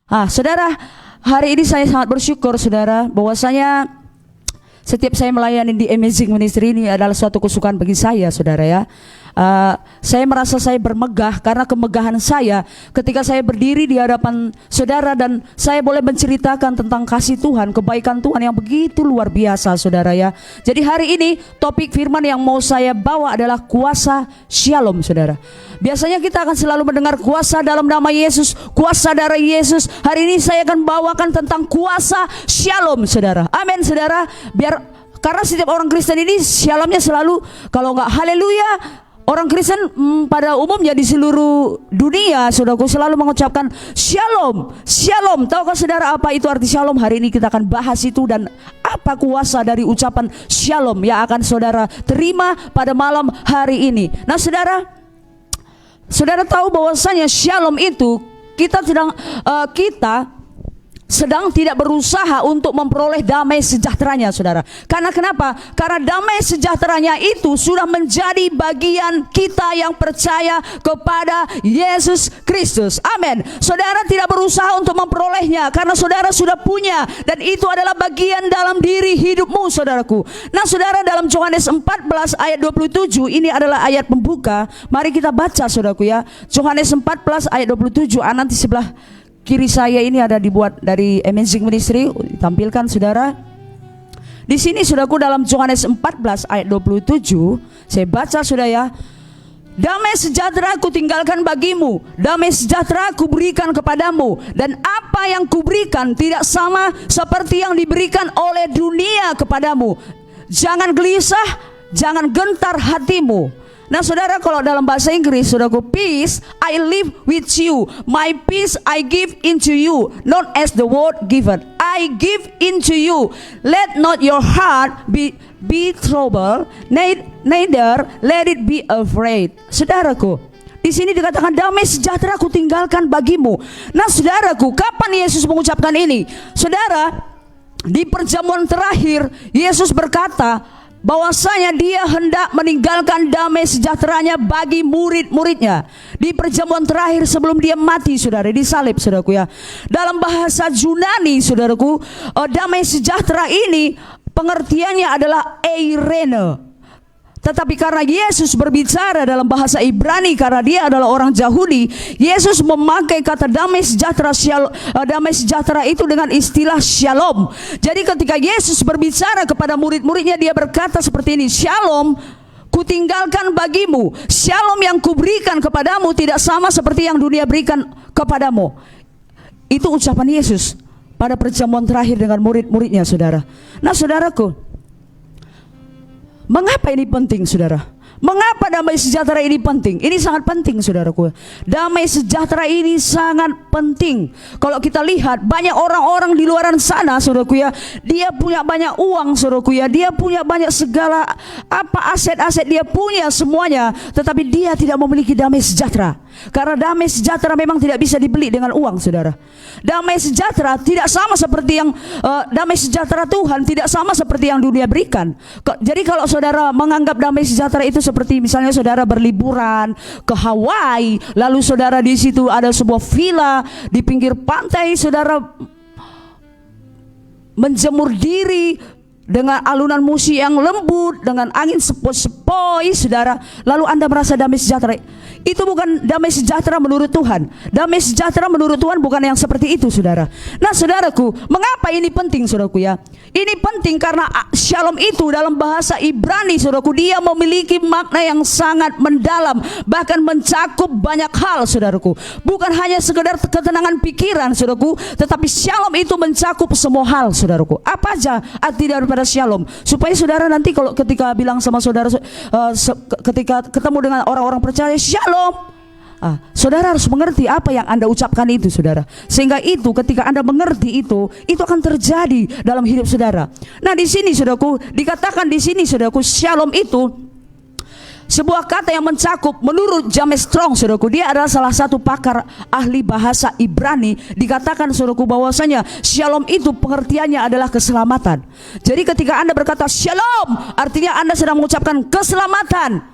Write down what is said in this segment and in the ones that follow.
Saudara, hari ini saya sangat bersyukur saudara bahwasanya setiap saya melayani di Amazing Ministry ini adalah suatu kesukaan bagi saya saudara ya. Saya merasa saya bermegah karena kemegahan saya ketika saya berdiri di hadapan saudara dan saya boleh menceritakan tentang kasih Tuhan, kebaikan Tuhan yang begitu luar biasa saudara ya. Jadi hari ini topik firman yang mau saya bawa adalah kuasa Shalom saudara. Biasanya kita akan selalu mendengar kuasa dalam nama Yesus, kuasa darah Yesus. Hari ini saya akan bawakan tentang kuasa Shalom saudara. Amin saudara. Karena setiap orang Kristen ini Shalomnya selalu, kalau nggak haleluya, orang Kristen pada umumnya di seluruh dunia saudaraku selalu mengucapkan Shalom, Shalom. Tahukah saudara apa itu arti Shalom? Hari ini kita akan bahas itu dan apa kuasa dari ucapan Shalom yang akan saudara terima pada malam hari ini. Nah saudara tahu bahwasanya Shalom itu kita sedang tidak berusaha untuk memperoleh damai sejahteranya saudara. Karena kenapa? Karena damai sejahteranya itu sudah menjadi bagian kita yang percaya kepada Yesus Kristus. Amin. Saudara tidak berusaha untuk memperolehnya karena saudara sudah punya, dan itu adalah bagian dalam diri hidupmu saudaraku. Nah saudara, dalam Yohanes 14 ayat 27 ini adalah ayat pembuka. Mari kita baca saudaraku ya. Yohanes 14 ayat 27. Nanti sebelah kiri saya ini ada dibuat dari Amazing Ministry, ditampilkan saudara. Di sini saudaraku dalam Yohanes 14 ayat 27, saya baca saudara ya. Damai sejahtera ku tinggalkan bagimu, damai sejahtera ku berikan kepadamu, dan apa yang kuberikan tidak sama seperti yang diberikan oleh dunia kepadamu. Jangan gelisah, jangan gentar hatimu. Nah saudara, kalau dalam bahasa Inggris saudaraku, peace I live with you, my peace I give into you, not as the world giveth, I give into you. Let not your heart be troubled, neither let it be afraid. Saudaraku, di sini dikatakan damai sejahtera ku tinggalkan bagimu. Nah saudaraku, kapan Yesus mengucapkan ini? Saudara, di perjamuan terakhir Yesus berkata bahwasanya dia hendak meninggalkan damai sejahteranya bagi murid-muridnya di perjamuan terakhir sebelum dia mati saudara, disalib saudaraku ya. Dalam bahasa Yunani saudaraku, damai sejahtera ini pengertiannya adalah eirene. Tetapi karena Yesus berbicara dalam bahasa Ibrani, karena dia adalah orang Yahudi, Yesus memakai kata damai sejahtera itu dengan istilah shalom. Jadi ketika Yesus berbicara kepada murid-muridnya, dia berkata seperti ini, Shalom ku tinggalkan bagimu, shalom yang kuberikan kepadamu tidak sama seperti yang dunia berikan kepadamu. Itu ucapan Yesus pada perjamuan terakhir dengan murid-muridnya saudara. Nah saudaraku, mengapa ini penting saudara? Mengapa damai sejahtera ini penting? Ini sangat penting saudaraku. Damai sejahtera ini sangat penting. Kalau kita lihat banyak orang-orang di luar sana saudaraku ya, dia punya banyak uang saudaraku ya, dia punya banyak segala aset-aset dia punya semuanya, tetapi dia tidak memiliki damai sejahtera. Karena damai sejahtera memang tidak bisa dibeli dengan uang saudara. Damai sejahtera tidak sama seperti yang damai sejahtera Tuhan tidak sama seperti yang dunia berikan. Jadi kalau saudara menganggap damai sejahtera itu seperti misalnya saudara berliburan ke Hawaii, lalu saudara di situ ada sebuah villa di pinggir pantai, saudara menjemur diri dengan alunan musik yang lembut, dengan angin sepoi-sepoi saudara, lalu Anda merasa damai sejahtera. Itu bukan damai sejahtera menurut Tuhan. Damai sejahtera menurut Tuhan bukan yang seperti itu saudara. Nah saudaraku, mengapa ini penting saudaraku ya? Ini penting karena shalom itu dalam bahasa Ibrani saudaraku, dia memiliki makna yang sangat mendalam, bahkan mencakup banyak hal saudaraku. Bukan hanya sekedar ketenangan pikiran saudaraku, tetapi shalom itu mencakup semua hal saudaraku. Apa aja arti daripada shalom? Supaya saudara nanti kalau ketika bilang sama saudara, ketika ketemu dengan orang-orang percaya shalom, saudara harus mengerti apa yang Anda ucapkan itu saudara. Sehingga itu ketika Anda mengerti itu akan terjadi dalam hidup saudara. Nah di sini saudaraku, dikatakan di sini saudaraku, shalom itu sebuah kata yang mencakup, menurut James Strong saudaraku, dia adalah salah satu pakar ahli bahasa Ibrani, dikatakan saudaraku bahwasanya shalom itu pengertiannya adalah keselamatan. Jadi ketika Anda berkata shalom, artinya Anda sedang mengucapkan keselamatan.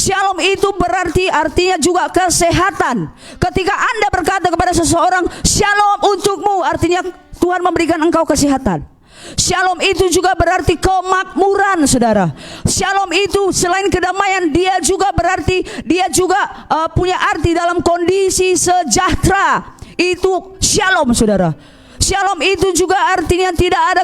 Shalom itu berarti artinya juga kesehatan. Ketika Anda berkata kepada seseorang, shalom untukmu, artinya Tuhan memberikan engkau kesehatan. Shalom itu juga berarti kemakmuran, saudara. Shalom itu selain kedamaian, dia juga berarti, dia juga punya arti dalam kondisi sejahtera. Itu shalom, saudara. Shalom itu juga artinya tidak ada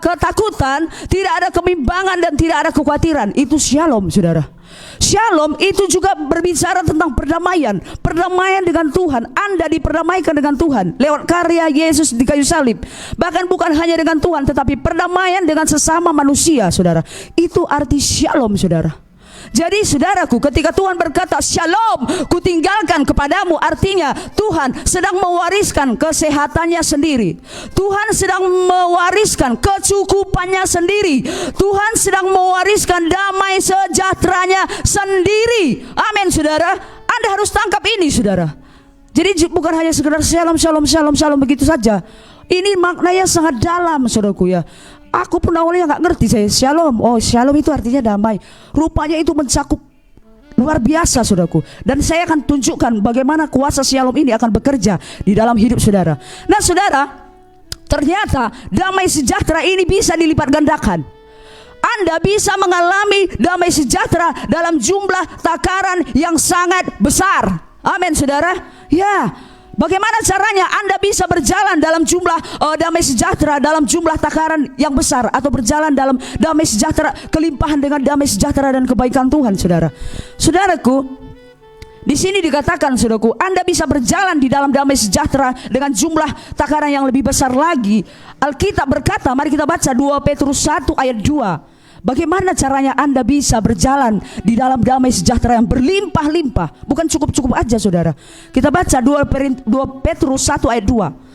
ketakutan, tidak ada kebimbangan, dan tidak ada kekhawatiran. Itu shalom, saudara. Shalom itu juga berbicara tentang perdamaian. Perdamaian dengan Tuhan. Anda diperdamaikan dengan Tuhan lewat karya Yesus di kayu salib. Bahkan bukan hanya dengan Tuhan, tetapi perdamaian dengan sesama manusia, saudara. Itu arti shalom, saudara. Jadi saudaraku, ketika Tuhan berkata shalom, kutinggalkan kepadamu, artinya Tuhan sedang mewariskan kesehatannya sendiri. Tuhan sedang mewariskan kecukupannya sendiri. Tuhan sedang mewariskan damai sejahteranya sendiri. Amin, saudara. Anda harus tangkap ini, saudara. Jadi bukan hanya sekedar shalom, shalom, shalom, shalom begitu saja. Ini maknanya sangat dalam, saudaraku ya. Aku pun awalnya nggak ngerti saya shalom. Oh, shalom itu artinya damai. Rupanya itu mencakup luar biasa, saudaraku. Dan saya akan tunjukkan bagaimana kuasa shalom ini akan bekerja di dalam hidup saudara. Nah, saudara, ternyata damai sejahtera ini bisa dilipat gandakan. Anda bisa mengalami damai sejahtera dalam jumlah takaran yang sangat besar. Amin, saudara. Ya. Bagaimana caranya Anda bisa berjalan dalam jumlah damai sejahtera, dalam jumlah takaran yang besar, atau berjalan dalam damai sejahtera, kelimpahan dengan damai sejahtera dan kebaikan Tuhan, saudara. Saudaraku, di sini dikatakan, saudaraku, Anda bisa berjalan di dalam damai sejahtera dengan jumlah takaran yang lebih besar lagi. Alkitab berkata, mari kita baca 2 Petrus 1 ayat 2. Bagaimana caranya Anda bisa berjalan di dalam damai sejahtera yang berlimpah-limpah? Bukan cukup-cukup aja, saudara. Kita baca 2 Petrus 1 ayat 2.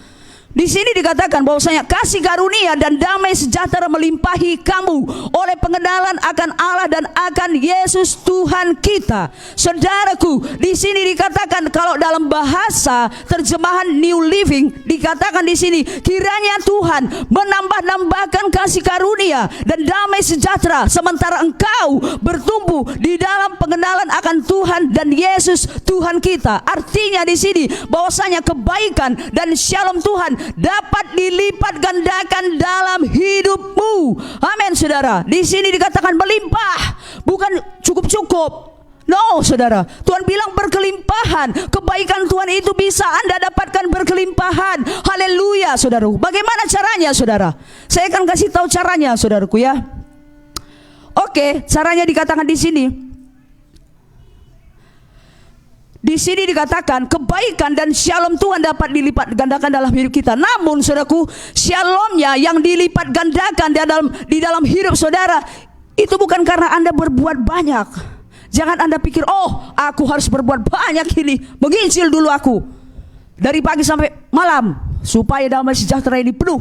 Di sini dikatakan bahwasanya kasih karunia dan damai sejahtera melimpahi kamu oleh pengenalan akan Allah dan akan Yesus Tuhan kita. Saudaraku, di sini dikatakan, kalau dalam bahasa terjemahan New Living dikatakan di sini, kiranya Tuhan menambah-nambahkan kasih karunia dan damai sejahtera sementara engkau bertumbuh di dalam pengenalan akan Tuhan dan Yesus Tuhan kita. Artinya di sini bahwasanya kebaikan dan shalom Tuhan dapat dilipat gandakan dalam hidupmu. Amin, saudara. Di sini dikatakan melimpah, bukan cukup-cukup. No, saudara. Tuhan bilang berkelimpahan. Kebaikan Tuhan itu bisa Anda dapatkan berkelimpahan. Haleluya, saudaraku. Bagaimana caranya, saudara? Saya akan kasih tahu caranya, saudaraku ya. Oke, caranya dikatakan di sini. Di sini dikatakan kebaikan dan shalom Tuhan dapat dilipat gandakan dalam hidup kita. Namun, saudaraku, shalomnya yang dilipat gandakan di dalam hidup saudara itu bukan karena Anda berbuat banyak. Jangan Anda pikir, oh, aku harus berbuat banyak ini, menginjil dulu aku dari pagi sampai malam supaya damai sejahtera ini penuh.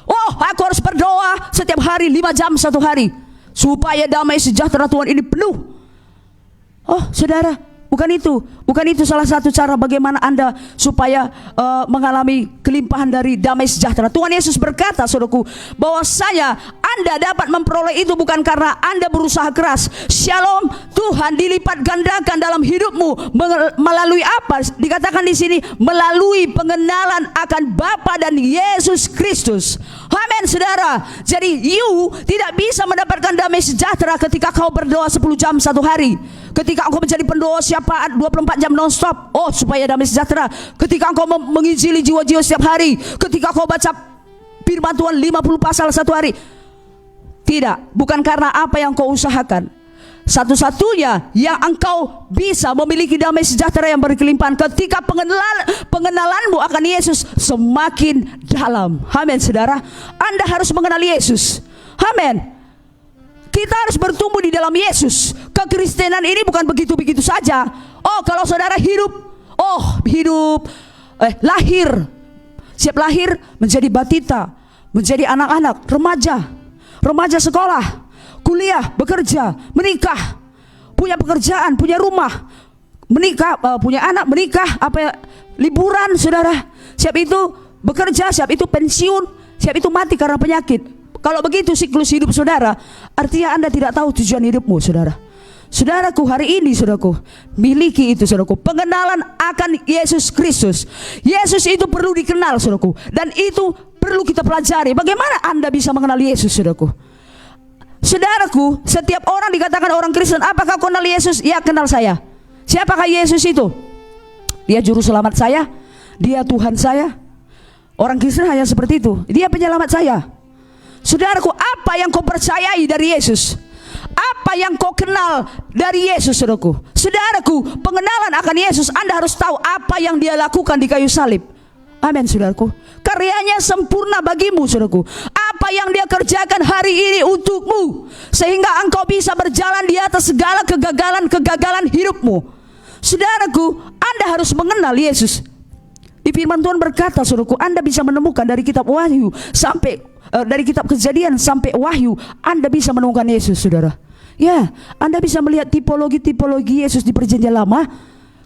Oh, aku harus berdoa setiap hari 5 jam satu hari supaya damai sejahtera Tuhan ini penuh. Oh, saudara, bukan itu salah satu cara bagaimana Anda supaya mengalami kelimpahan dari damai sejahtera. Tuhan Yesus berkata, saudaraku, bahwasanya Anda dapat memperoleh itu bukan karena Anda berusaha keras. Shalom Tuhan dilipat gandakan dalam hidupmu melalui apa? Dikatakan di sini melalui pengenalan akan Bapa dan Yesus Kristus. Amin, saudara. Jadi you tidak bisa mendapatkan damai sejahtera ketika kau berdoa 10 jam satu hari. Ketika engkau menjadi pendoa syafaat 24 jam non-stop, oh, supaya damai sejahtera. Ketika engkau menginjili jiwa-jiwa setiap hari. Ketika engkau baca firman Tuhan 50 pasal satu hari. Tidak, bukan karena apa yang kau usahakan. Satu-satunya yang engkau bisa memiliki damai sejahtera yang berkelimpahan ketika pengenalanmu akan Yesus semakin dalam. Amin, saudara. Anda harus mengenal Yesus. Amin. Kita harus bertumbuh di dalam Yesus. Kekristenan ini bukan begitu-begitu saja. Oh, kalau saudara lahir, siap lahir menjadi batita, menjadi anak-anak, remaja sekolah, kuliah, bekerja, menikah, punya pekerjaan, punya rumah, menikah, punya anak, menikah, liburan, saudara. Siap itu bekerja, siap itu pensiun, siap itu mati karena penyakit. Kalau begitu siklus hidup saudara, artinya Anda tidak tahu tujuan hidupmu, saudara. Saudaraku, hari ini saudaraku, miliki itu saudaraku, pengenalan akan Yesus Kristus. Yesus itu perlu dikenal saudaraku, dan itu perlu kita pelajari. Bagaimana Anda bisa mengenal Yesus saudaraku? Saudaraku, setiap orang dikatakan orang Kristen, apakah kau kenal Yesus? Ya, kenal saya. Siapakah Yesus itu? Dia juru selamat saya, dia Tuhan saya. Orang Kristen hanya seperti itu, dia penyelamat saya. Saudaraku, apa yang kau percayai dari Yesus? Apa yang kau kenal dari Yesus, saudaraku? Saudaraku, pengenalan akan Yesus, Anda harus tahu apa yang dia lakukan di kayu salib. Amin, saudaraku. Karyanya sempurna bagimu, saudaraku. Apa yang dia kerjakan hari ini untukmu, sehingga engkau bisa berjalan di atas segala kegagalan hidupmu. Saudaraku, Anda harus mengenal Yesus. Di firman Tuhan berkata, saudaraku, Anda bisa menemukan dari kitab Wahyu sampai dari kitab Kejadian sampai Wahyu, Anda bisa menemukan Yesus, saudara. Ya, Anda bisa melihat tipologi Yesus di Perjanjian Lama.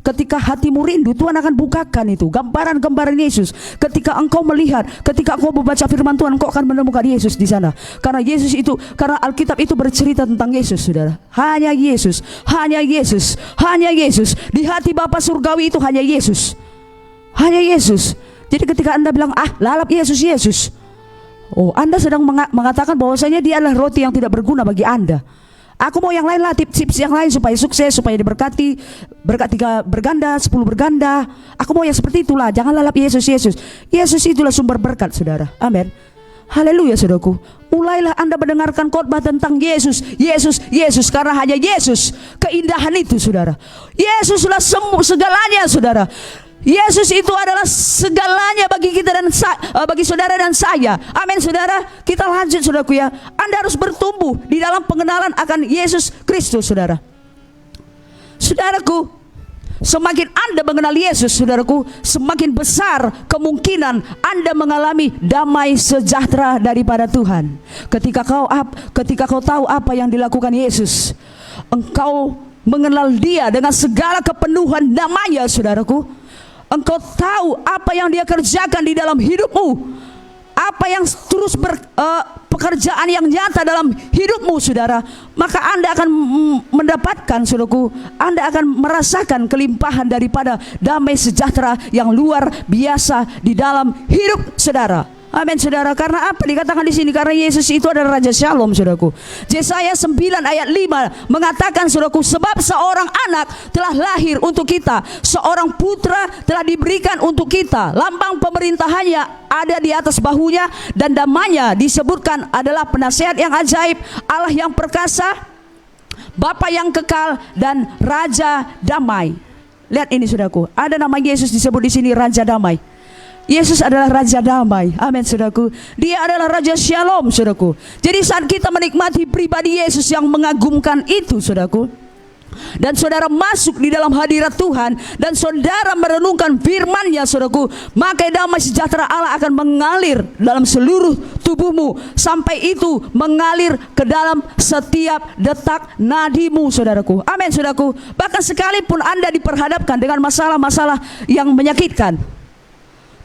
Ketika hatimu rindu, Tuhan akan bukakan itu gambaran-gambaran Yesus. Ketika engkau melihat, ketika engkau membaca firman Tuhan, engkau akan menemukan Yesus di sana. Karena Yesus itu, karena Alkitab itu bercerita tentang Yesus, saudara. Hanya Yesus, hanya Yesus, hanya Yesus. Di hati Bapa surgawi itu hanya Yesus, hanya Yesus. Jadi ketika Anda bilang, lalap Yesus, Yesus, oh, Anda sedang mengatakan bahwasanya dia adalah roti yang tidak berguna bagi Anda. Aku mau yang lain lah, tips yang lain supaya sukses, supaya diberkati, berkat 3 berganda, 10 berganda. Aku mau yang seperti itulah. Jangan lalap Yesus, Yesus. Yesus itulah sumber berkat, saudara. Amin. Haleluya, saudaraku. Mulailah Anda mendengarkan khotbah tentang Yesus, Yesus, Yesus, karena hanya Yesus keindahan itu, saudara. Yesuslah segalanya, saudara. Yesus itu adalah segalanya bagi kita dan bagi saudara dan saya. Amin, saudara. Kita lanjut, saudaraku ya. Anda harus bertumbuh di dalam pengenalan akan Yesus Kristus, saudara. Saudaraku, semakin Anda mengenal Yesus, saudaraku, semakin besar kemungkinan Anda mengalami damai sejahtera daripada Tuhan. Ketika kau tahu apa yang dilakukan Yesus, engkau mengenal Dia dengan segala kepenuhan namanya, saudaraku. Engkau tahu apa yang dia kerjakan di dalam hidupmu, apa yang terus pekerjaan yang nyata dalam hidupmu, saudara. Maka Anda akan mendapatkan, saudaraku, Anda akan merasakan kelimpahan daripada damai sejahtera yang luar biasa di dalam hidup saudara. Amin, saudara. Karena apa dikatakan di sini? Karena Yesus itu adalah Raja Shalom, saudaraku. Yesaya 9 ayat 5 mengatakan, saudaraku, sebab seorang anak telah lahir untuk kita, seorang putra telah diberikan untuk kita. Lambang pemerintahannya ada di atas bahunya, dan namanya disebutkan adalah Penasehat yang ajaib, Allah yang perkasa, Bapa yang kekal, dan Raja Damai. Lihat ini, saudaraku. Ada nama Yesus disebut di sini Raja Damai. Yesus adalah Raja Damai. Amin, saudaraku. Dia adalah Raja Shalom, saudaraku. Jadi saat kita menikmati pribadi Yesus yang mengagumkan itu, saudaraku, dan saudara masuk di dalam hadirat Tuhan, dan saudara merenungkan firman-Nya, saudaraku, maka damai sejahtera Allah akan mengalir dalam seluruh tubuhmu, sampai itu mengalir ke dalam setiap detak nadimu, saudaraku. Amin, saudaraku. Bahkan sekalipun Anda diperhadapkan dengan masalah-masalah yang menyakitkan,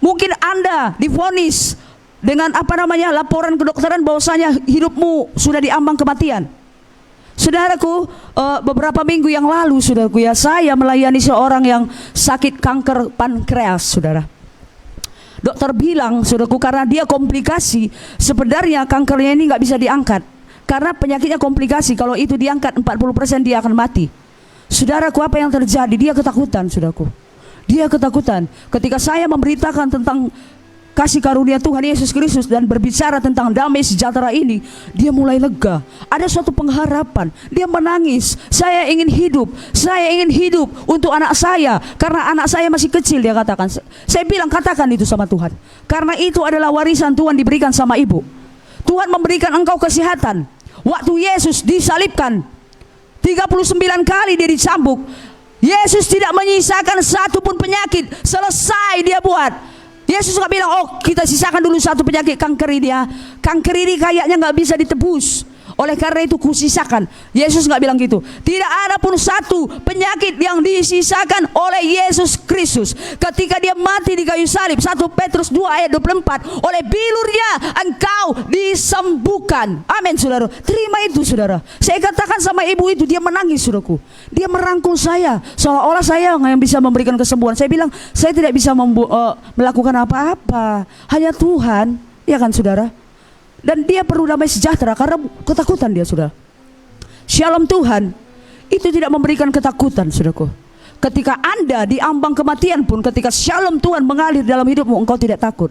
mungkin Anda divonis dengan laporan kedokteran bahwasanya hidupmu sudah diambang kematian. Saudaraku, beberapa minggu yang lalu, saudaraku ya, saya melayani seorang yang sakit kanker pankreas, saudara. Dokter bilang, saudaraku, karena dia komplikasi, sebenarnya kankernya ini nggak bisa diangkat. Karena penyakitnya komplikasi, kalau itu diangkat 40% dia akan mati. Saudaraku, apa yang terjadi? Dia ketakutan, saudaraku. Dia ketakutan. Ketika saya memberitakan tentang kasih karunia Tuhan Yesus Kristus dan berbicara tentang damai sejahtera ini, dia mulai lega. Ada suatu pengharapan. Dia menangis. Saya ingin hidup. Saya ingin hidup untuk anak saya, karena anak saya masih kecil, dia katakan. Saya bilang, katakan itu sama Tuhan, karena itu adalah warisan Tuhan diberikan sama ibu. Tuhan memberikan engkau kesehatan. Waktu Yesus disalibkan 39 kali dia dicambuk, Yesus tidak menyisakan satu pun penyakit. Selesai dia buat. Yesus gak bilang, oh kita sisakan dulu satu penyakit kanker ini ya. Kanker ini kayaknya gak bisa ditebus. Oleh karena itu kusisakan. Yesus nggak bilang gitu. Tidak ada pun satu penyakit yang disisakan oleh Yesus Kristus. Ketika dia mati di kayu salib, 1 Petrus 2 ayat 24, oleh bilurnya engkau disembuhkan. Amin saudara. Terima itu saudara. Saya katakan sama ibu itu, dia menangis saudaraku. Dia merangkul saya, seolah-olah saya yang bisa memberikan kesembuhan. Saya bilang, saya tidak bisa melakukan apa-apa, hanya Tuhan, ya kan saudara. Dan dia perlu damai sejahtera karena ketakutan dia, saudara. Shalom Tuhan itu tidak memberikan ketakutan, saudaraku. Ketika Anda di ambang kematian pun, ketika shalom Tuhan mengalir dalam hidupmu, engkau tidak takut.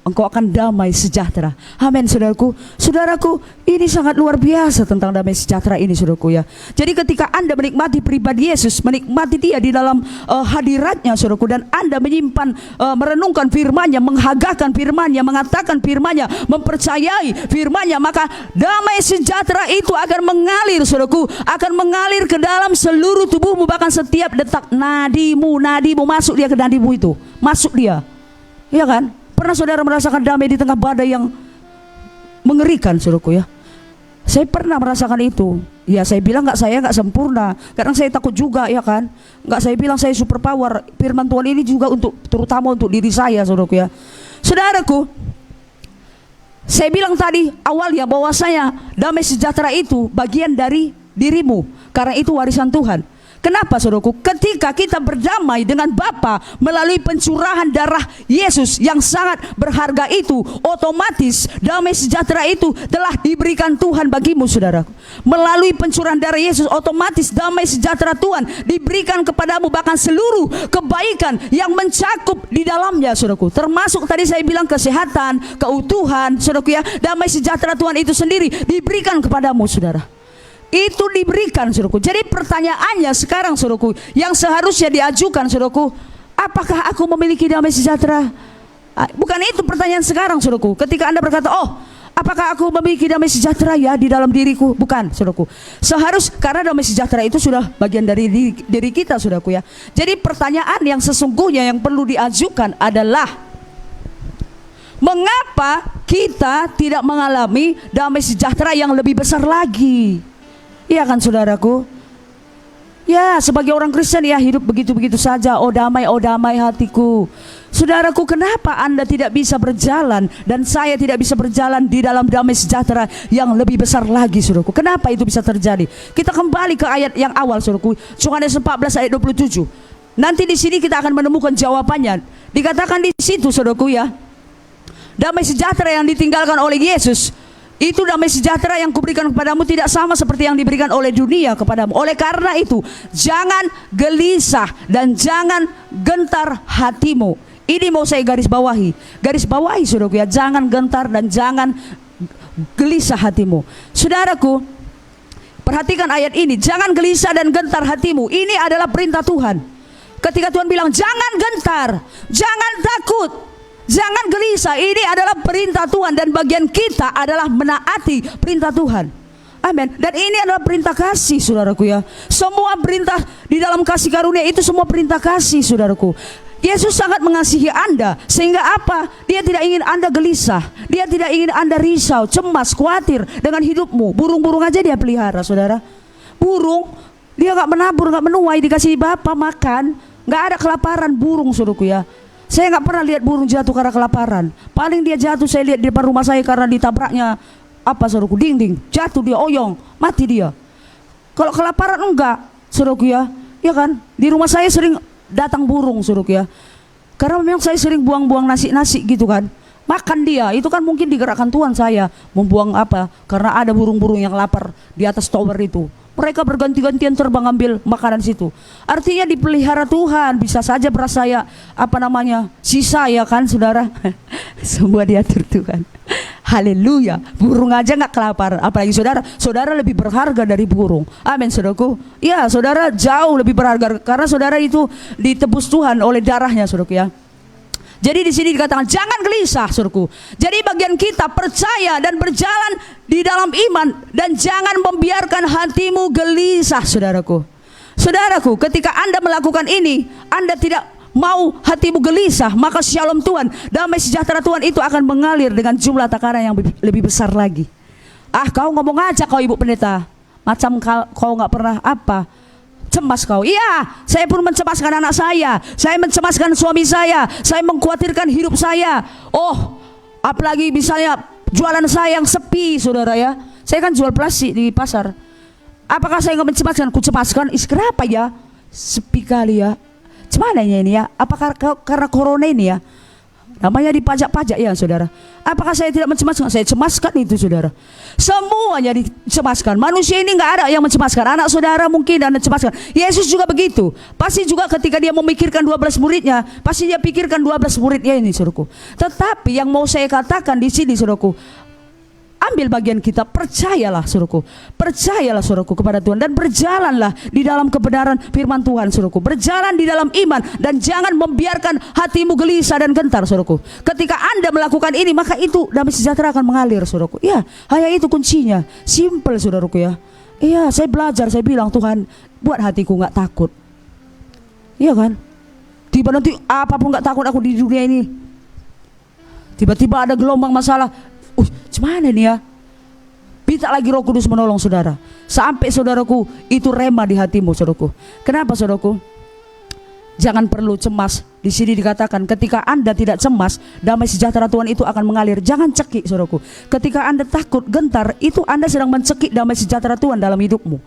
Engkau akan damai sejahtera. Amin saudaraku. Saudaraku, ini sangat luar biasa tentang damai sejahtera ini saudaraku ya. Jadi ketika Anda menikmati pribadi Yesus, menikmati dia di dalam hadiratnya saudaraku, dan Anda menyimpan, merenungkan firman-Nya, menghagahkan firman-Nya, mengatakan firman-Nya, mempercayai firman-Nya, maka damai sejahtera itu akan mengalir saudaraku, akan mengalir ke dalam seluruh tubuhmu, bahkan setiap detak nadimu masuk dia ke nadimu itu, masuk dia. Iya kan? Pernah saudara merasakan damai di tengah badai yang mengerikan saudaraku ya? Saya pernah merasakan itu. Ya saya bilang saya nggak sempurna. Kadang saya takut juga ya kan. Nggak saya bilang saya super power. Firman Tuhan ini juga terutama untuk diri saya saudaraku ya. Saudaraku, saya bilang tadi awalnya bahwa saya damai sejahtera itu bagian dari dirimu. Karena itu warisan Tuhan. Kenapa saudaraku? Ketika kita berdamai dengan Bapa melalui pencurahan darah Yesus yang sangat berharga itu, otomatis damai sejahtera itu telah diberikan Tuhan bagimu saudaraku. Melalui pencurahan darah Yesus, otomatis damai sejahtera Tuhan diberikan kepadamu, bahkan seluruh kebaikan yang mencakup di dalamnya saudaraku. Termasuk tadi saya bilang kesehatan, keutuhan saudaraku ya. Damai sejahtera Tuhan itu sendiri diberikan kepadamu saudara. Itu diberikan saudaraku. Jadi pertanyaannya sekarang saudaraku, yang seharusnya diajukan saudaraku, apakah aku memiliki damai sejahtera? Bukan itu pertanyaan sekarang saudaraku. Ketika Anda berkata, oh apakah aku memiliki damai sejahtera ya di dalam diriku? Bukan saudaraku. Karena damai sejahtera itu sudah bagian dari diri kita saudaraku ya. Jadi pertanyaan yang sesungguhnya yang perlu diajukan adalah, mengapa kita tidak mengalami damai sejahtera yang lebih besar lagi? Iya kan saudaraku? Ya sebagai orang Kristen ya hidup begitu-begitu saja. Oh damai hatiku. Saudaraku, kenapa Anda tidak bisa berjalan dan saya tidak bisa berjalan di dalam damai sejahtera yang lebih besar lagi saudaraku? Kenapa itu bisa terjadi? Kita kembali ke ayat yang awal saudaraku, Yohanes 14 ayat 27. Nanti di sini kita akan menemukan jawabannya. Dikatakan di situ saudaraku ya, damai sejahtera yang ditinggalkan oleh Yesus, itu damai sejahtera yang kuberikan kepadamu tidak sama seperti yang diberikan oleh dunia kepadamu. Oleh karena itu, jangan gelisah dan jangan gentar hatimu. Ini mau saya garis bawahi saudaraku ya. Jangan gentar dan jangan gelisah hatimu. Saudaraku, perhatikan ayat ini. Jangan gelisah dan gentar hatimu. Ini adalah perintah Tuhan. Ketika Tuhan bilang jangan gentar, jangan takut, jangan gelisah, ini adalah perintah Tuhan, dan bagian kita adalah menaati perintah Tuhan. Amin. Dan ini adalah perintah kasih saudaraku ya. Semua perintah di dalam kasih karunia itu semua perintah kasih saudaraku. Yesus sangat mengasihi Anda, sehingga apa? Dia tidak ingin Anda gelisah. Dia tidak ingin Anda risau, cemas, khawatir dengan hidupmu. Burung-burung aja dia pelihara saudara. Burung dia gak menabur, gak menuai, dikasih Bapa makan. Gak ada kelaparan burung saudaraku ya. Saya nggak pernah lihat burung jatuh karena kelaparan. Paling dia jatuh saya lihat di depan rumah saya karena ditabraknya saudaraku, dinding, jatuh dia, oyong, mati dia. Kalau kelaparan enggak saudaraku ya, ya kan? Di rumah saya sering datang burung saudaraku ya. Karena memang saya sering buang-buang nasi gitu kan. Makan dia, itu kan mungkin digerakkan Tuhan saya membuang karena ada burung-burung yang lapar di atas tower itu. Mereka berganti-gantian terbang ambil makanan situ. Artinya dipelihara Tuhan. Bisa saja berasa ya sisa ya kan saudara. Semua diatur Tuhan. Haleluya. Burung aja gak kelaparan, apalagi saudara lebih berharga dari burung. Amin saudaraku. Ya saudara jauh lebih berharga karena saudara itu ditebus Tuhan oleh darahnya saudaraku ya. Jadi di sini dikatakan jangan gelisah saudaraku. Jadi bagian kita percaya dan berjalan di dalam iman, dan jangan membiarkan hatimu gelisah saudaraku. Saudaraku, ketika Anda melakukan ini, Anda tidak mau hatimu gelisah, maka shalom Tuhan, damai sejahtera Tuhan itu akan mengalir dengan jumlah takaran yang lebih besar lagi. Ah, kau ngomong aja kau Ibu Pendeta. Macam kau nggak pernah apa? Cemas kau. Iya, saya pun mencemaskan anak saya mencemaskan suami saya mengkhawatirkan hidup saya. Oh, apalagi misalnya jualan saya yang sepi, saudara ya. Saya kan jual plastik di pasar. Apakah saya nggak mencemaskan? Ku cemaskan. Kenapa ya? Sepi kali ya. Gimana ini ya? Apakah karena corona ini ya? Namanya dipajak-pajak ya, saudara. Apakah saya tidak mencemaskan? Saya cemaskan itu, saudara. Semuanya dicemaskan. Manusia ini nggak ada yang mencemaskan. Anak saudara mungkin Anda cemaskan. Yesus juga begitu. Pasti juga ketika dia memikirkan 12 muridnya, pasti dia pikirkan 12 muridnya ini, saudaraku. Tetapi yang mau saya katakan di sini, saudaraku, ambil bagian kita, percayalah saudaraku kepada Tuhan, dan berjalanlah di dalam kebenaran firman Tuhan, saudaraku. Berjalan di dalam iman, dan jangan membiarkan hatimu gelisah dan gentar, saudaraku. Ketika Anda melakukan ini, maka itu damai sejahtera akan mengalir, saudaraku. Ya, hanya itu kuncinya. Simple, saudaraku ya. Iya, saya belajar, saya bilang, Tuhan, buat hatiku nggak takut. Iya kan? Tiba nanti apapun nggak takut aku di dunia ini. Tiba-tiba ada gelombang masalah. Gimana nih ya? Minta lagi Roh Kudus menolong saudara, sampai saudaraku itu rema di hatimu, saudaraku. Kenapa, saudaraku? Jangan perlu cemas. Di sini dikatakan ketika Anda tidak cemas, damai sejahtera Tuhan itu akan mengalir. Jangan cekik, saudaraku. Ketika Anda takut, gentar, itu Anda sedang mencekik damai sejahtera Tuhan dalam hidupmu.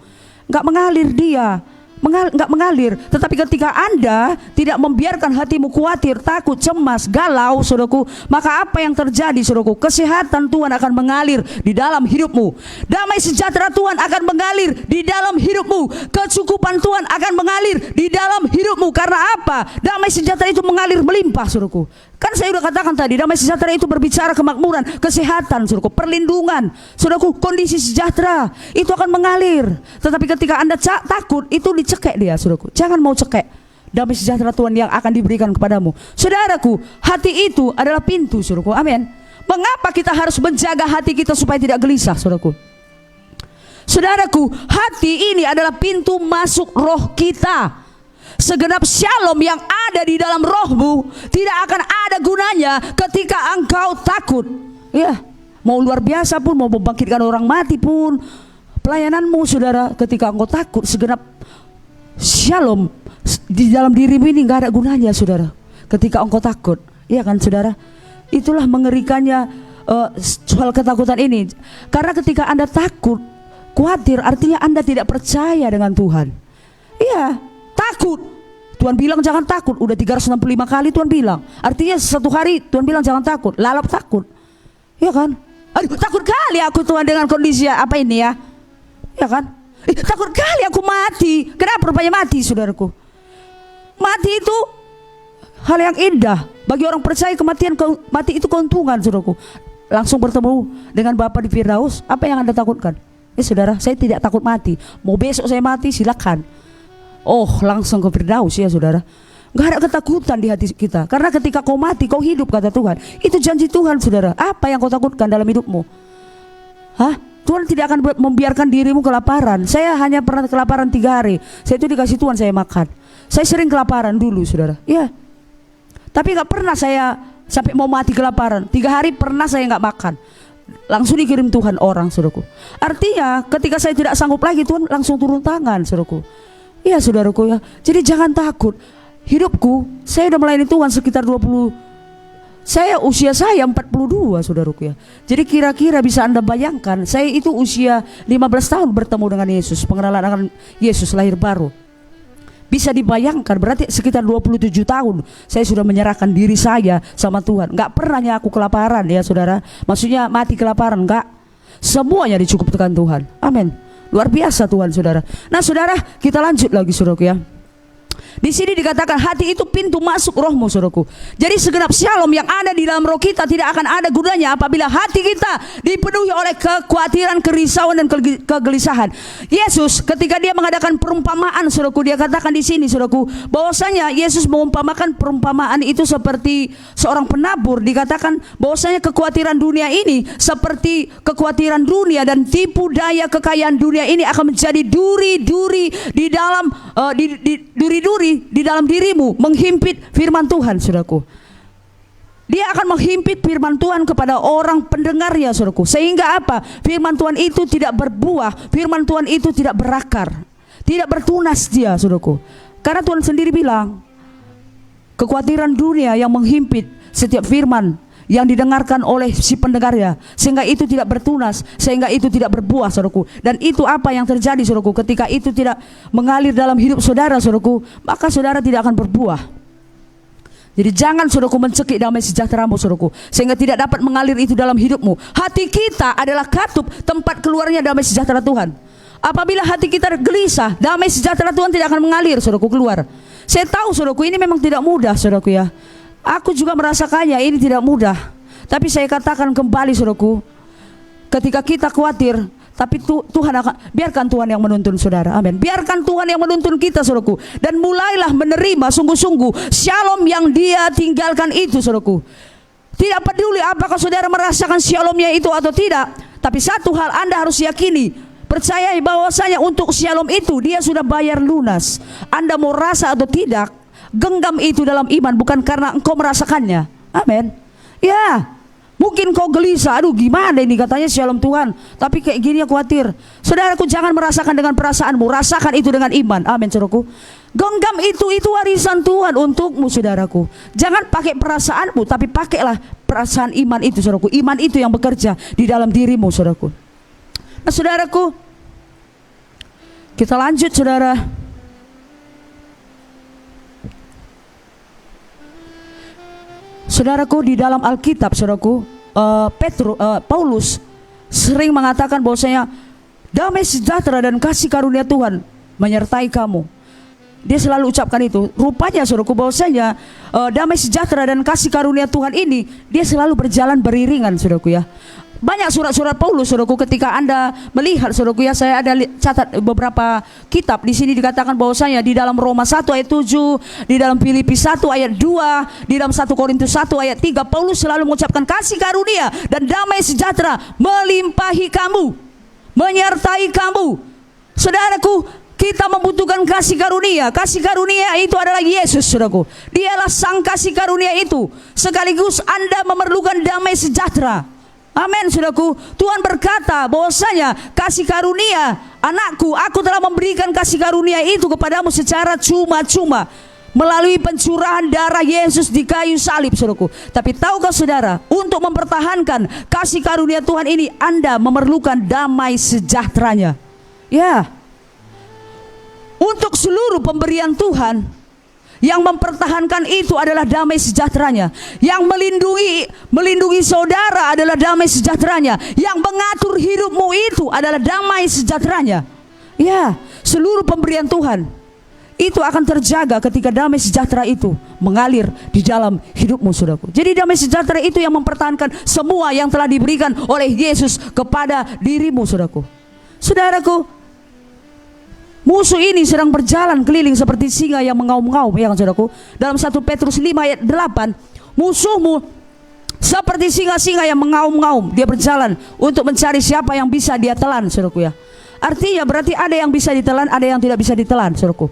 Nggak mengalir dia. Nggak mengalir. Tetapi ketika Anda tidak membiarkan hatimu khawatir, takut, cemas, galau, saudaraku, maka apa yang terjadi, saudaraku? Kesehatan Tuhan akan mengalir di dalam hidupmu. Damai sejahtera Tuhan akan mengalir di dalam hidupmu. Kecukupan Tuhan akan mengalir di dalam hidupmu. Karena apa? Damai sejahtera itu mengalir melimpah, saudaraku. Kan saya sudah katakan tadi, damai sejahtera itu berbicara kemakmuran, kesehatan, saudaraku, perlindungan, saudaraku, kondisi sejahtera itu akan mengalir. Tetapi ketika Anda takut, itu dicekek dia, saudaraku. Jangan mau cekek damai sejahtera Tuhan yang akan diberikan kepadamu. Saudaraku, hati itu adalah pintu, saudaraku. Amin. Mengapa kita harus menjaga hati kita supaya tidak gelisah, saudaraku? Saudaraku, hati ini adalah pintu masuk roh kita. Segenap shalom yang ada di dalam rohmu tidak akan ada gunanya ketika engkau takut. Ya, mau luar biasa pun, mau membangkitkan orang mati pun, pelayananmu, saudara, ketika engkau takut, segenap shalom di dalam dirimu ini nggak ada gunanya, saudara. Ketika engkau takut, iya kan, saudara? Itulah mengerikannya soal ketakutan ini. Karena ketika Anda takut, khawatir, artinya Anda tidak percaya dengan Tuhan. Iya. Takut. Tuhan bilang jangan takut. Udah 365 kali Tuhan bilang. Artinya satu hari Tuhan bilang jangan takut. Lalap takut. Ya kan? Aduh, takut kali aku Tuhan dengan kondisi apa ini ya. Ya kan? Takut kali aku mati. Kenapa rupanya mati, saudaraku? Mati itu hal yang indah. Bagi orang percaya kematian, mati itu keuntungan, saudaraku. Langsung bertemu dengan Bapa di Firdaus. Apa yang Anda takutkan? Saudara, saya tidak takut mati. Mau besok saya mati, silakan. Oh, langsung ke Firdaus ya, saudara. Gak ada ketakutan di hati kita. Karena ketika kau mati, kau hidup, kata Tuhan. Itu janji Tuhan, saudara. Apa yang kau takutkan dalam hidupmu? Hah? Tuhan tidak akan membiarkan dirimu kelaparan. Saya hanya pernah kelaparan 3 hari. Saya itu dikasih Tuhan, saya makan. Saya sering kelaparan dulu, saudara. Ya. Tapi gak pernah saya sampai mau mati kelaparan. 3 hari pernah saya gak makan. Langsung dikirim Tuhan orang, saudaraku. Artinya ketika saya tidak sanggup lagi, Tuhan langsung turun tangan, saudaraku. Iya, saudaraku ya. Jadi jangan takut. Hidupku, saya udah melayani Tuhan sekitar 20. Usia saya 42, saudaraku ya. Jadi kira-kira bisa Anda bayangkan, saya itu usia 15 tahun bertemu dengan Yesus, pengenalan akan Yesus, lahir baru. Bisa dibayangkan, berarti sekitar 27 tahun saya sudah menyerahkan diri saya sama Tuhan. Gak pernahnya aku kelaparan ya, saudara. Maksudnya mati kelaparan, enggak. Semuanya dicukupkan Tuhan. Amin. Luar biasa Tuhan, saudara. Nah, saudara, kita lanjut lagi, saudaraku ya. Di sini dikatakan hati itu pintu masuk rohmu, saudaraku. Jadi segenap shalom yang ada di dalam roh kita tidak akan ada gunanya apabila hati kita dipenuhi oleh kekhawatiran, kerisauan dan kegelisahan. Yesus ketika dia mengadakan perumpamaan, saudaraku, dia katakan di sini, saudaraku, bahwasanya Yesus mengumpamakan perumpamaan itu seperti seorang penabur. Dikatakan bahwasanya kekhawatiran dunia ini seperti kekhawatiran dunia, dan tipu daya kekayaan dunia ini akan menjadi duri-duri di dalam duri-duri di dalam dirimu, menghimpit firman Tuhan, saudaraku. Dia akan menghimpit firman Tuhan kepada orang pendengarnya, saudaraku. Sehingga apa? Firman Tuhan itu tidak berbuah, firman Tuhan itu tidak berakar, tidak bertunas dia, saudaraku. Karena Tuhan sendiri bilang, kekhawatiran dunia yang menghimpit setiap firman yang didengarkan oleh si pendengarnya, sehingga itu tidak bertunas, sehingga itu tidak berbuah, saudaraku. Dan itu apa yang terjadi, saudaraku? Ketika itu tidak mengalir dalam hidup saudara, saudaraku, maka saudara tidak akan berbuah. Jadi jangan, saudaraku, mencekik damai sejahteramu, saudaraku, sehingga tidak dapat mengalir itu dalam hidupmu. Hati kita adalah katup tempat keluarnya damai sejahtera Tuhan. Apabila hati kita gelisah, damai sejahtera Tuhan tidak akan mengalir, saudaraku, keluar. Saya tahu, saudaraku, ini memang tidak mudah, saudaraku, ya. Aku juga merasakannya, ini tidak mudah. Tapi saya katakan kembali, saudaraku, ketika kita khawatir, tapi Tuhan akan, biarkan Tuhan yang menuntun saudara. Amin. Biarkan Tuhan yang menuntun kita, saudaraku. Dan mulailah menerima sungguh-sungguh shalom yang dia tinggalkan itu, saudaraku. Tidak peduli apakah saudara merasakan shalomnya itu atau tidak. Tapi satu hal Anda harus yakini, percayai bahwasanya untuk shalom itu dia sudah bayar lunas. Anda mau rasa atau tidak, genggam itu dalam iman, bukan karena engkau merasakannya. Amin. Ya. Mungkin kau gelisah, aduh gimana ini katanya shalom Tuhan, tapi kayak gini aku khawatir. Saudaraku, jangan merasakan dengan perasaanmu, rasakan itu dengan iman. Amin, saudaraku. Genggam itu warisan Tuhan untukmu, saudaraku. Jangan pakai perasaanmu, tapi pakailah perasaan iman itu, saudaraku. Iman itu yang bekerja di dalam dirimu, saudaraku. Nah, saudaraku, kita lanjut, saudara. Saudaraku, di dalam Alkitab, saudaraku, Paulus sering mengatakan bahwasanya damai sejahtera dan kasih karunia Tuhan menyertai kamu. Dia selalu ucapkan itu. Rupanya, saudaraku, bahwasanya damai sejahtera dan kasih karunia Tuhan ini dia selalu berjalan beriringan, saudaraku, ya. Banyak surat-surat Paulus, saudaraku, ketika Anda melihat, saudaraku, ya, saya ada catat beberapa kitab. Di sini dikatakan bahwasanya di dalam Roma 1 ayat 7, di dalam Filipi 1 ayat 2, di dalam 1 Korintus 1 ayat 3, Paulus selalu mengucapkan kasih karunia dan damai sejahtera melimpahi kamu, menyertai kamu. Saudaraku, kita membutuhkan kasih karunia. Kasih karunia itu adalah Yesus, saudaraku. Dialah sang kasih karunia itu. Sekaligus Anda memerlukan damai sejahtera. Amin, saudaraku. Tuhan berkata bahwasanya kasih karunia, anakku, aku telah memberikan kasih karunia itu kepadamu secara cuma-cuma melalui pencurahan darah Yesus di kayu salib, saudaraku. Tapi tahukah saudara, untuk mempertahankan kasih karunia Tuhan ini, Anda memerlukan damai sejahteranya. Ya. Untuk seluruh pemberian Tuhan, yang mempertahankan itu adalah damai sejahteranya. Yang melindungi saudara adalah damai sejahteranya. Yang mengatur hidupmu itu adalah damai sejahteranya. Ya, seluruh pemberian Tuhan itu akan terjaga ketika damai sejahtera itu mengalir di dalam hidupmu, saudaraku. Jadi damai sejahtera itu yang mempertahankan semua yang telah diberikan oleh Yesus kepada dirimu, saudaraku. Saudaraku, musuh ini sedang berjalan keliling seperti singa yang mengaum-ngaum, ya kan, saudaraku. Dalam 1 Petrus 5 ayat 8, musuhmu seperti singa-singa yang mengaum-ngaum. Dia berjalan untuk mencari siapa yang bisa dia telan, saudaraku, ya. Artinya berarti ada yang bisa ditelan, ada yang tidak bisa ditelan, saudaraku.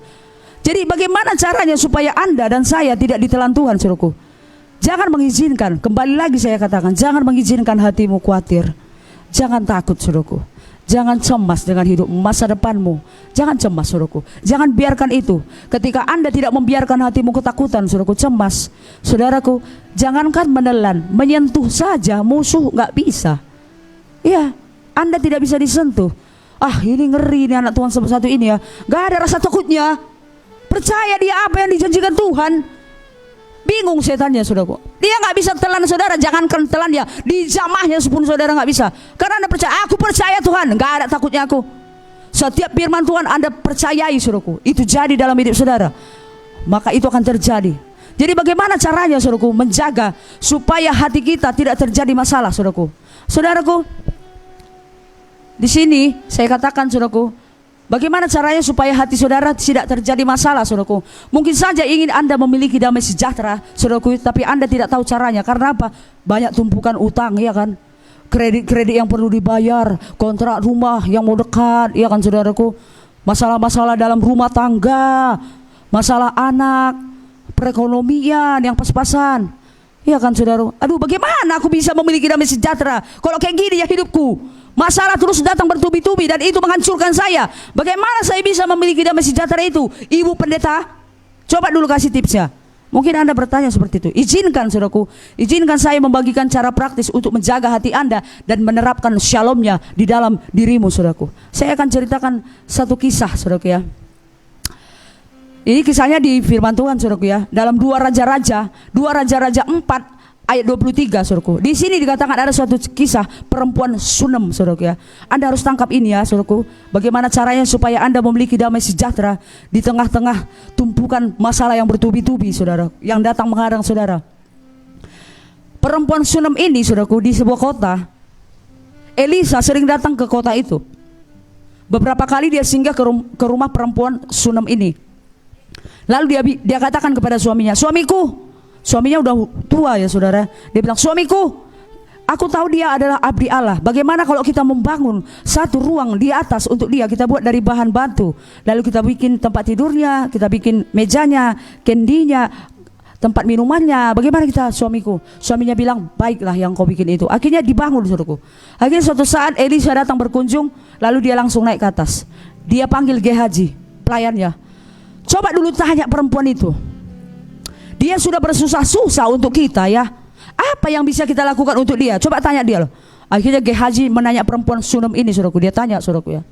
Jadi bagaimana caranya supaya Anda dan saya tidak ditelan Tuhan, saudaraku? Jangan mengizinkan, kembali lagi saya katakan, jangan mengizinkan hatimu khawatir. Jangan takut, saudaraku. Jangan cemas dengan hidup masa depanmu. Jangan cemas, saudaraku. Jangan biarkan itu. Ketika Anda tidak membiarkan hatimu ketakutan, saudaraku, cemas, saudaraku, jangankan menelan, menyentuh saja musuh nggak bisa. Ya, Anda tidak bisa disentuh. Ah, ini ngeri nih anak Tuhan satu ini, ya. Gak ada rasa takutnya. Percaya dia apa yang dijanjikan Tuhan. Bingung setannya, saudaraku. Dia nggak bisa telan saudara. Jangankan telan dia, di jamahnya pun saudara nggak bisa. Karena Anda percaya, aku percaya Tuhan, nggak ada takutnya aku. Setiap firman Tuhan Anda percayai, saudaraku, itu jadi dalam hidup saudara, maka itu akan terjadi. Jadi bagaimana caranya, saudaraku, menjaga supaya hati kita tidak terjadi masalah, saudaraku? Saudaraku, di sini saya katakan, saudaraku, bagaimana caranya supaya hati saudara tidak terjadi masalah, saudaraku? Mungkin saja ingin Anda memiliki damai sejahtera, saudaraku, tapi Anda tidak tahu caranya. Karena apa? Banyak tumpukan utang, ya kan? Kredit-kredit yang perlu dibayar, kontrak rumah yang mau dekat, ya kan, saudaraku? Masalah-masalah dalam rumah tangga, masalah anak, perekonomian yang pas-pasan. Iya kan saudara? Aduh, bagaimana aku bisa memiliki damai sejahtera kalau kayak gini ya hidupku? Masalah terus datang bertubi-tubi dan itu menghancurkan saya. Bagaimana saya bisa memiliki damai sejahtera itu? Ibu pendeta, coba dulu kasih tipsnya. Mungkin Anda bertanya seperti itu. Izinkan saudaraku, izinkan saya membagikan cara praktis untuk menjaga hati Anda dan menerapkan shalomnya di dalam dirimu saudaraku. Saya akan ceritakan satu kisah saudaraku ya. Ini kisahnya di firman Tuhan saudaraku ya. Dalam 2 Raja-Raja 4 ayat 23 saudaraku. Di sini dikatakan ada suatu kisah perempuan Sunem saudaraku ya. Anda harus tangkap ini ya saudaraku. Bagaimana caranya supaya Anda memiliki damai sejahtera di tengah-tengah tumpukan masalah yang bertubi-tubi saudara, yang datang menghadang saudara. Perempuan Sunem ini saudaraku di sebuah kota. Elisa sering datang ke kota itu. Beberapa kali dia singgah ke rumah perempuan Sunem ini. Lalu dia katakan kepada suaminya, suaminya udah tua ya saudara. Dia bilang, suamiku, aku tahu dia adalah abdi Allah. Bagaimana kalau kita membangun satu ruang di atas untuk dia, kita buat dari bahan batu, lalu kita bikin tempat tidurnya, kita bikin mejanya, kendinya, tempat minumannya. Bagaimana kita, suamiku? Suaminya bilang, baiklah yang kau bikin itu. Akhirnya dibangun saudaraku. Akhirnya suatu saat Elisa datang berkunjung, lalu dia langsung naik ke atas. Dia panggil Gehazi, pelayannya. Coba dulu tanya perempuan itu. Dia sudah bersusah-susah untuk kita ya. Apa yang bisa kita lakukan untuk dia? Coba tanya dia loh. Akhirnya Gehazi menanya perempuan Sunem ini saudaraku. Dia tanya saudaraku ya.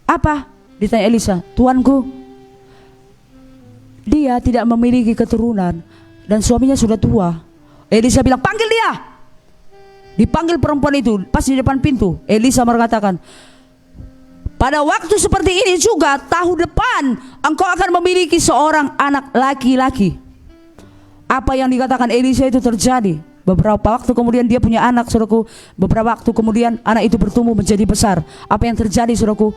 Apa? Ditanya Elisa. Tuanku, dia tidak memiliki keturunan dan suaminya sudah tua. Elisa bilang, panggil dia. Dipanggil perempuan itu pas di depan pintu. Elisa mengatakan, pada waktu seperti ini juga tahun depan engkau akan memiliki seorang anak laki-laki. Apa yang dikatakan Elisa itu terjadi. Beberapa waktu kemudian dia punya anak saudaraku. Beberapa waktu kemudian anak itu bertumbuh menjadi besar. Apa yang terjadi saudaraku?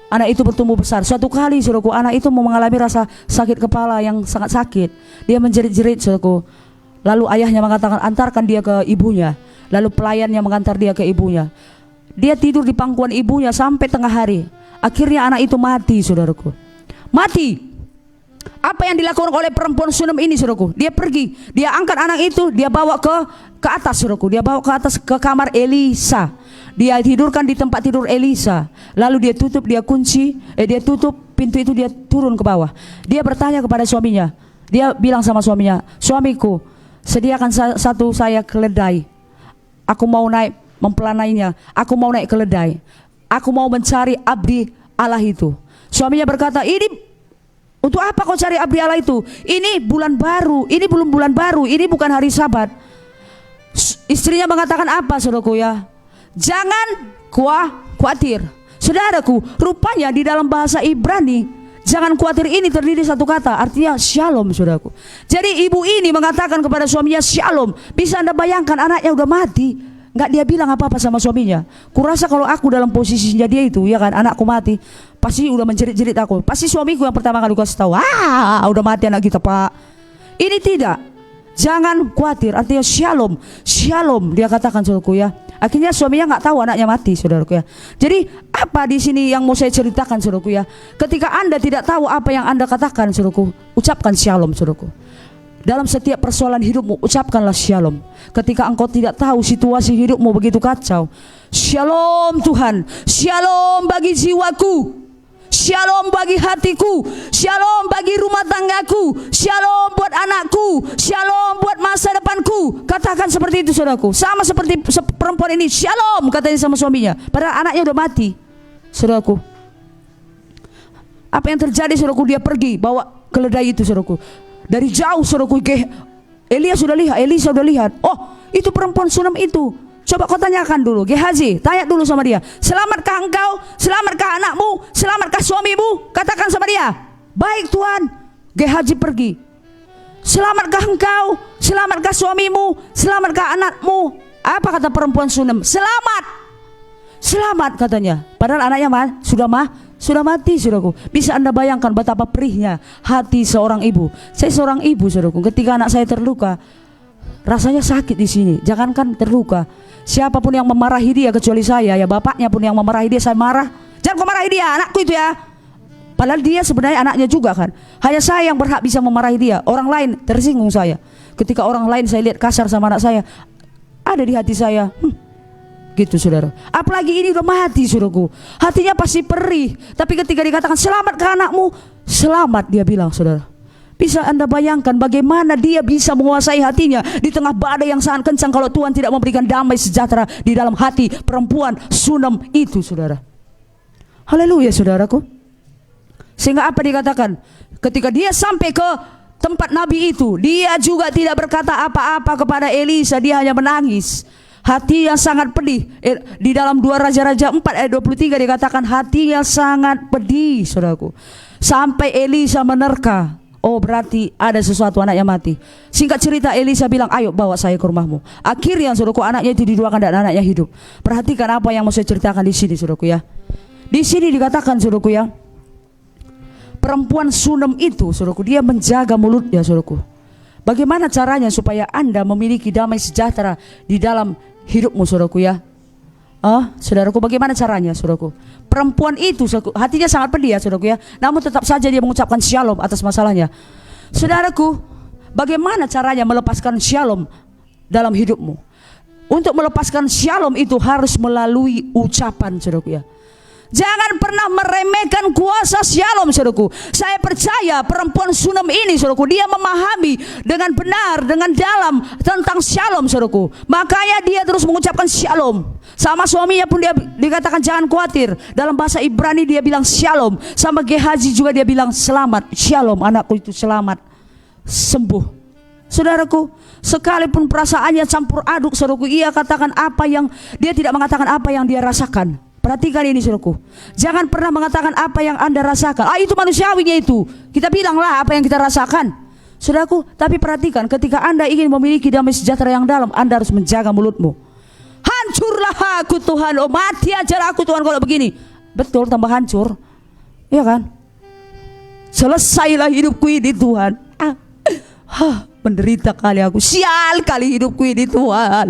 Anak itu bertumbuh besar. Suatu kali saudaraku, anak itu mengalami rasa sakit kepala yang sangat sakit. Dia menjerit-jerit saudaraku. Lalu ayahnya mengatakan antarkan dia ke ibunya. Lalu pelayannya mengantar dia ke ibunya. Dia tidur di pangkuan ibunya sampai tengah hari. Akhirnya anak itu mati saudaraku. Mati. Apa yang dilakukan oleh perempuan Sunem ini saudaraku? Dia pergi, dia angkat anak itu, dia bawa ke atas saudaraku. Dia bawa ke atas ke kamar Elisa. Dia tidurkan di tempat tidur Elisa. Lalu dia tutup, dia kunci, dia tutup pintu itu, dia turun ke bawah. Dia bertanya kepada suaminya. Dia bilang sama suaminya, suamiku, sediakan satu saya keledai. Aku mau naik mempelanainya. Aku mau naik keledai. Aku mau mencari abdi Allah itu. Suaminya berkata, ini untuk apa kau cari abdi Allah itu? Ini bulan baru. Ini belum bulan baru. Ini bukan hari Sabat. Istrinya mengatakan apa saudaraku ya? Jangan khawatir. Saudaraku, rupanya di dalam bahasa Ibrani, jangan khawatir ini terdiri satu kata, artinya shalom saudaraku. Jadi ibu ini mengatakan kepada suaminya shalom. Bisa Anda bayangkan anaknya udah mati. Nggak dia bilang apa-apa sama suaminya. Kurasa kalau aku dalam posisinya dia itu, ya kan, anakku mati, pasti udah menjerit-jerit aku. Pasti suamiku yang pertama kali kasih tahu, udah mati anak kita pak. Ini tidak. Jangan khawatir, artinya shalom. Shalom dia katakan saudaraku ya. Akhirnya suaminya nggak tahu anaknya mati saudaraku ya. Jadi apa di sini yang mau saya ceritakan saudaraku ya? Ketika Anda tidak tahu apa yang Anda katakan saudaraku, ucapkan shalom saudaraku. Dalam setiap persoalan hidupmu, ucapkanlah shalom. Ketika engkau tidak tahu situasi hidupmu begitu kacau, shalom Tuhan, shalom bagi jiwaku, shalom bagi hatiku, shalom bagi rumah tanggaku, shalom buat anakku, shalom buat masa depanku. Katakan seperti itu saudaraku. Sama seperti perempuan ini, shalom katanya sama suaminya, padahal anaknya udah mati saudaraku. Apa yang terjadi saudaraku? Dia pergi bawa keledai itu saudaraku. Dari jauh saudaraku, Elisa sudah lihat. Oh, itu perempuan Sunem itu. Coba kau tanyakan dulu, Gehazi, tanya dulu sama dia. Selamatkah engkau? Selamatkah anakmu? Selamatkah suamimu? Katakan sama dia. Baik Tuhan. Gehazi pergi. Selamatkah engkau? Selamatkah suamimu? Selamatkah anakmu? Apa kata perempuan Sunem? Selamat. Selamat katanya. Padahal anaknya sudah mati saudaraku. Bisa Anda bayangkan betapa perihnya hati seorang ibu. Saya seorang ibu saudaraku. Ketika anak saya terluka, rasanya sakit di sini. Jangankan terluka, siapapun yang memarahi dia kecuali saya ya, bapaknya pun yang memarahi dia, saya marah. Jangan kau marahi dia, anakku itu ya. Padahal dia sebenarnya anaknya juga kan. Hanya saya yang berhak bisa memarahi dia. Orang lain tersinggung saya. Ketika orang lain saya lihat kasar sama anak saya, ada di hati saya, gitu saudara. Apalagi ini udah mati saudaraku. Hatinya pasti perih. Tapi ketika dikatakan selamat ke anakmu, selamat dia bilang saudara. Bisa Anda bayangkan bagaimana dia bisa menguasai hatinya di tengah badai yang sangat kencang kalau Tuhan tidak memberikan damai sejahtera di dalam hati perempuan Sunem itu saudara. Haleluya saudaraku. Sehingga apa dikatakan? Ketika dia sampai ke tempat Nabi itu, dia juga tidak berkata apa-apa kepada Elisa, dia hanya menangis. Hati yang sangat pedih. Di dalam 2 Raja-Raja 4 ayat 23 dikatakan hati yang sangat pedih saudaraku. Sampai Elisa menerka, oh berarti ada sesuatu, anaknya mati. Singkat cerita Elisa bilang, ayo bawa saya ke rumahmu. Akhirnya saudaraku anaknya itu diduakan dan anaknya hidup. Perhatikan apa yang mau saya ceritakan di sini saudaraku ya. Di sini dikatakan saudaraku ya, perempuan Sunem itu saudaraku, dia menjaga mulutnya saudaraku. Bagaimana caranya supaya Anda memiliki damai sejahtera di dalam hidupmu saudaraku ya? Saudaraku, bagaimana caranya saudaraku? Perempuan itu saudaraku, hatinya sangat pedih ya saudaraku ya, namun tetap saja dia mengucapkan shalom atas masalahnya. Saudaraku, bagaimana caranya melepaskan shalom dalam hidupmu? Untuk melepaskan shalom itu harus melalui ucapan saudaraku ya. Jangan pernah meremehkan kuasa shalom saudaraku. Saya percaya perempuan Sunem ini saudaraku, dia memahami dengan benar, dengan dalam tentang shalom saudaraku. Makanya dia terus mengucapkan shalom. Sama suaminya pun dia dikatakan jangan khawatir. Dalam bahasa Ibrani dia bilang shalom. Sama Gehazi juga dia bilang selamat, shalom, anakku itu selamat, sembuh. Saudaraku, sekalipun perasaannya campur aduk saudaraku, ia katakan apa yang dia tidak mengatakan apa yang dia rasakan. Perhatikan ini saudaraku, jangan pernah mengatakan apa yang Anda rasakan. Itu manusiawinya itu. Kita bilanglah apa yang kita rasakan saudaraku. Tapi perhatikan, ketika Anda ingin memiliki damai sejahtera yang dalam, Anda harus menjaga mulutmu. Hancurlah aku Tuhan, oh mati aja aku Tuhan kalau begini. Betul, tambah hancur, ya kan? Selesailah hidupku ini Tuhan. Menderita kali aku, sial kali hidupku ini Tuhan.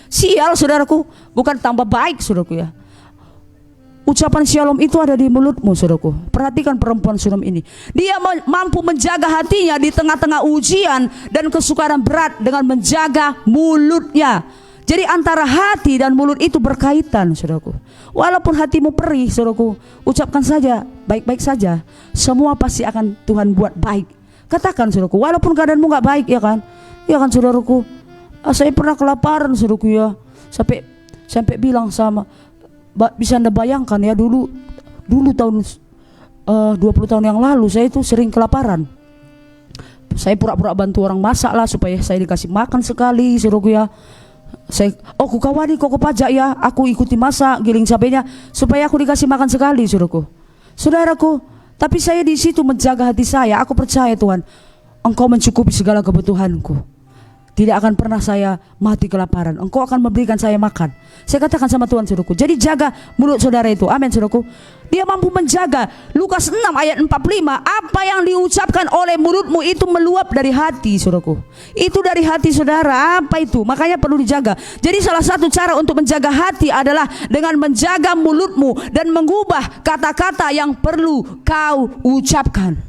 Sial saudaraku, bukan tambah baik saudaraku ya. Ucapan shalom itu ada di mulutmu saudaraku. Perhatikan perempuan Sunem ini, dia mampu menjaga hatinya di tengah-tengah ujian dan kesukaran berat dengan menjaga mulutnya. Jadi antara hati dan mulut itu berkaitan saudaraku. Walaupun hatimu perih saudaraku, ucapkan saja baik-baik saja. Semua pasti akan Tuhan buat baik. Katakan saudaraku, walaupun keadaanmu gak baik, ya kan? Ya kan saudaraku, saya pernah kelaparan saudaraku ya. Sampai bilang sama, bisa Anda bayangkan ya, dulu tahun 20 tahun yang lalu saya itu sering kelaparan. Saya pura-pura bantu orang masak lah supaya saya dikasih makan sekali saudaraku ya. Saya ku kawani koko pajak ya, aku ikuti masak giling cabenya supaya aku dikasih makan sekali saudaraku. Tapi saya di situ menjaga hati saya. Aku percaya Tuhan, Engkau mencukupi segala kebutuhanku. Tidak akan pernah saya mati kelaparan. Engkau akan memberikan saya makan. Saya katakan sama Tuhan saudaraku. Jadi jaga mulut saudara itu. Amin saudaraku. Dia mampu menjaga. Lukas 6 ayat 45. Apa yang diucapkan oleh mulutmu itu meluap dari hati saudaraku. Itu dari hati saudara. Apa itu? Makanya perlu dijaga. Jadi salah satu cara untuk menjaga hati adalah dengan menjaga mulutmu dan mengubah kata-kata yang perlu kau ucapkan.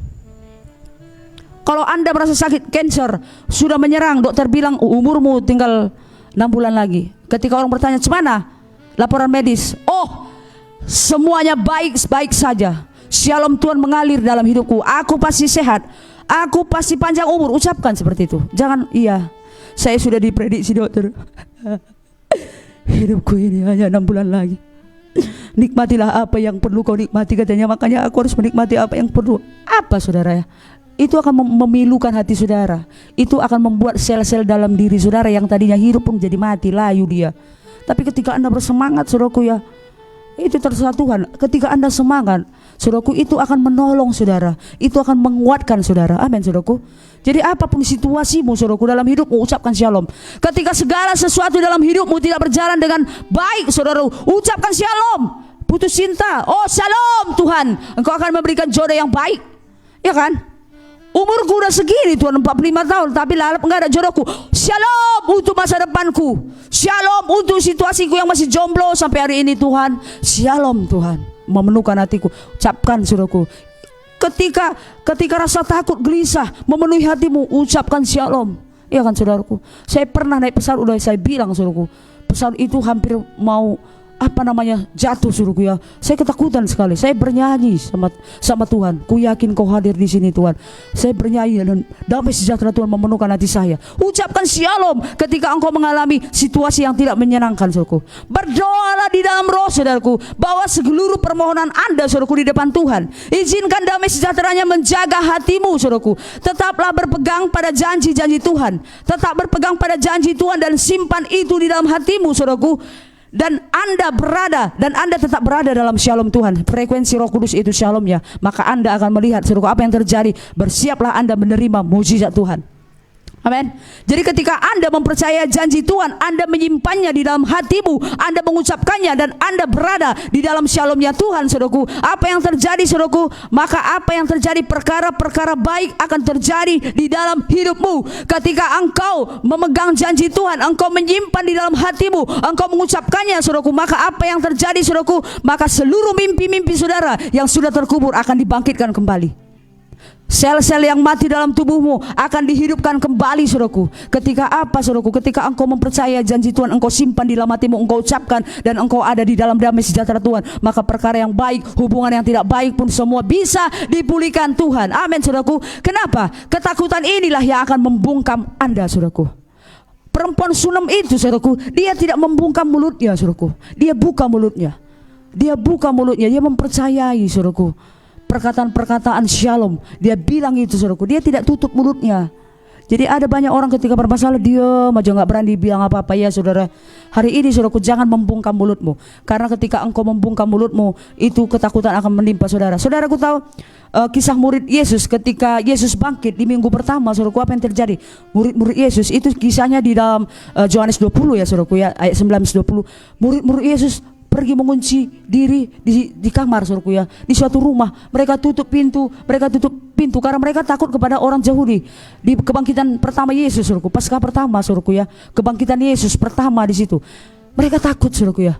Kalau Anda merasa sakit kanker, sudah menyerang, dokter bilang umurmu tinggal 6 bulan lagi. Ketika orang bertanya, "Cemana laporan medis?" Oh, semuanya baik-baik saja. Shalom Tuhan mengalir dalam hidupku. Aku pasti sehat. Aku pasti panjang umur. Ucapkan seperti itu. Jangan, iya, saya sudah diprediksi dokter. Hidupku ini hanya 6 bulan lagi. Nikmatilah apa yang perlu kau nikmati katanya. Makanya aku harus menikmati apa yang perlu. Apa saudara ya? Itu akan memilukan hati saudara. Itu akan membuat sel-sel dalam diri saudara yang tadinya hidup pun jadi mati, layu dia. Tapi ketika Anda bersemangat saudaraku ya, itu terserah Tuhan. Ketika Anda semangat saudaraku, itu akan menolong saudara. Itu akan menguatkan saudara. Amin saudaraku. Jadi apapun situasimu saudaraku dalam hidupmu, ucapkan shalom. Ketika segala sesuatu dalam hidupmu tidak berjalan dengan baik saudara, ucapkan shalom. Putus cinta, oh shalom Tuhan, Engkau akan memberikan jodoh yang baik. Ya kan? Umurku udah segini Tuhan, 45 tahun, tapi lalap enggak ada jodohku. Shalom untuk masa depanku. Shalom untuk situasiku yang masih jomblo sampai hari ini Tuhan. Shalom Tuhan. memenuhkan hatiku. Ucapkan saudaraku. Ketika rasa takut gelisah memenuhi hatimu, ucapkan shalom. Iya kan saudaraku. Saya pernah naik pesawat, udah saya bilang saudaraku, pesawat itu hampir mau jatuh saudaraku ya. Saya ketakutan sekali. Saya bernyanyi sama Tuhan. Ku yakin kau hadir di sini Tuhan. Saya bernyanyi dan damai sejahtera Tuhan memenuhkan hati saya. Ucapkan shalom ketika engkau mengalami situasi yang tidak menyenangkan saudaraku. Berdoalah di dalam roh saudaraku, bawa seluruh permohonan Anda saudaraku di depan Tuhan. Izinkan damai sejahteranya menjaga hatimu saudaraku. Tetaplah berpegang pada janji-janji Tuhan. Tetap berpegang pada janji Tuhan dan simpan itu di dalam hatimu saudaraku. Dan Anda tetap berada dalam shalom Tuhan. Frekuensi Roh Kudus itu shalomnya. Maka Anda akan melihat saudaraku apa yang terjadi. Bersiaplah Anda menerima mukjizat Tuhan. Amin. Jadi ketika Anda mempercayai janji Tuhan, Anda menyimpannya di dalam hatimu, Anda mengucapkannya, dan Anda berada di dalam shalomnya Tuhan saudaraku. Apa yang terjadi saudaraku? Maka apa yang terjadi, perkara-perkara baik akan terjadi di dalam hidupmu. Ketika engkau memegang janji Tuhan, engkau menyimpan di dalam hatimu, engkau mengucapkannya saudaraku, maka apa yang terjadi saudaraku? Maka seluruh mimpi-mimpi saudara yang sudah terkubur akan dibangkitkan kembali. Sel-sel yang mati dalam tubuhmu akan dihidupkan kembali saudaraku. Ketika apa saudaraku? Ketika engkau mempercayai janji Tuhan, engkau simpan di dalam hatimu, engkau ucapkan, dan engkau ada di dalam damai sejahtera Tuhan, maka perkara yang baik, hubungan yang tidak baik pun semua bisa dipulihkan Tuhan. Amin saudaraku. Kenapa? Ketakutan inilah yang akan membungkam Anda saudaraku. Perempuan Sunem itu saudaraku, dia tidak membungkam mulutnya saudaraku. Dia buka mulutnya. Dia mempercayai saudaraku perkataan-perkataan shalom. Dia bilang itu saudaraku. Dia tidak tutup mulutnya. Jadi ada banyak orang ketika bermasalah diam aja, nggak berani bilang apa-apa. Ya saudara, hari ini saudaraku, jangan membungkam mulutmu. Karena ketika engkau membungkam mulutmu, itu ketakutan akan menimpa saudara. Saudaraku tahu kisah murid Yesus ketika Yesus bangkit di minggu pertama saudaraku, apa yang terjadi? Murid-murid Yesus itu kisahnya di dalam Yohanes 20 ya saudaraku ya, ayat 19-20. Murid-murid Yesus pergi mengunci diri di kamar saudaraku ya, di suatu rumah. Mereka tutup pintu karena mereka takut kepada orang Yahudi. Di kebangkitan pertama Yesus saudaraku, Paskah pertama saudaraku ya, kebangkitan Yesus pertama di situ. Mereka takut saudaraku ya.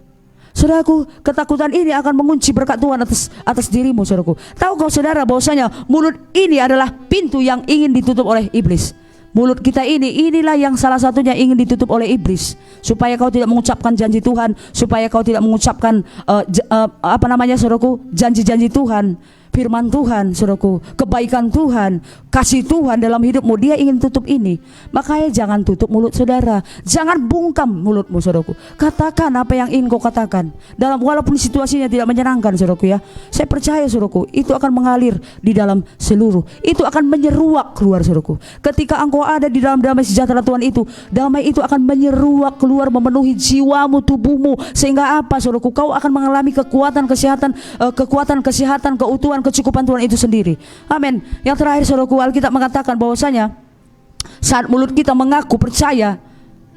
Saudaraku, ketakutan ini akan mengunci berkat Tuhan atas dirimu saudaraku. Tahu kau saudara bahwasanya mulut ini adalah pintu yang ingin ditutup oleh iblis. Mulut kita inilah yang salah satunya ingin ditutup oleh iblis, supaya kau tidak mengucapkan janji Tuhan, supaya kau tidak mengucapkan saudaraku, janji-janji Tuhan, firman Tuhan saudaraku, kebaikan Tuhan, kasih Tuhan dalam hidupmu. Dia ingin tutup ini. Makanya jangan tutup mulut saudara, jangan bungkam mulutmu saudaraku. Katakan apa yang ingin kau katakan, walaupun situasinya tidak menyenangkan saudaraku ya. Saya percaya saudaraku, itu akan mengalir di dalam seluruh, itu akan menyeruak keluar saudaraku. Ketika engkau ada di dalam damai sejahtera Tuhan itu, damai itu akan menyeruak keluar, memenuhi jiwamu, tubuhmu, sehingga apa saudaraku, kau akan mengalami kekuatan kesehatan, keutuhan, kecukupan Tuhan itu sendiri. Amin. Yang terakhir saudaraku, Alkitab mengatakan bahwasanya saat mulut kita mengaku percaya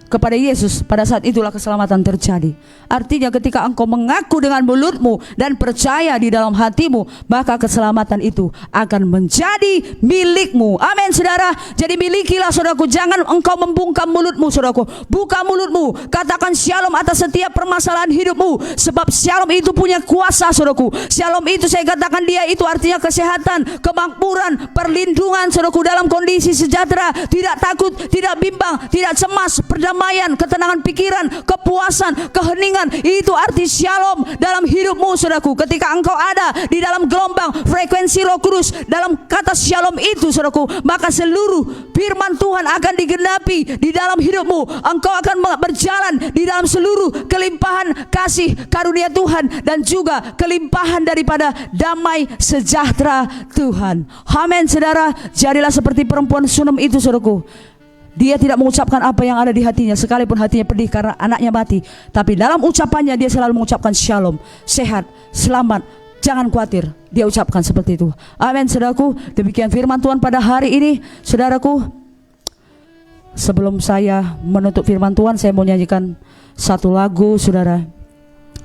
kepada Yesus, pada saat itulah keselamatan terjadi. Artinya ketika engkau mengaku dengan mulutmu dan percaya di dalam hatimu, maka keselamatan itu akan menjadi milikmu. Amin saudara. Jadi milikilah saudaraku, jangan engkau membungkam mulutmu saudaraku. Buka mulutmu, katakan shalom atas setiap permasalahan hidupmu, sebab shalom itu punya kuasa saudaraku. Shalom itu saya katakan dia itu artinya kesehatan, kemakmuran, perlindungan saudaraku, dalam kondisi sejahtera, tidak takut, tidak bimbang, tidak cemas, perdamaian, ketenangan pikiran, kepuasan, keheningan. Itu arti shalom dalam hidupmu saudaraku. Ketika engkau ada di dalam gelombang frekuensi Roh Kudus, dalam kata shalom itu saudaraku, maka seluruh firman Tuhan akan digenapi di dalam hidupmu. Engkau akan berjalan di dalam seluruh kelimpahan kasih karunia Tuhan dan juga kelimpahan daripada damai sejahtera Tuhan. Amin saudara. Jadilah seperti perempuan Sunem itu saudaraku. Dia tidak mengucapkan apa yang ada di hatinya, sekalipun hatinya pedih karena anaknya mati. Tapi dalam ucapannya dia selalu mengucapkan shalom, sehat, selamat, jangan khawatir. Dia ucapkan seperti itu. Amin saudaraku. Demikian firman Tuhan pada hari ini saudaraku. Sebelum saya menutup firman Tuhan, saya mau nyanyikan satu lagu saudara,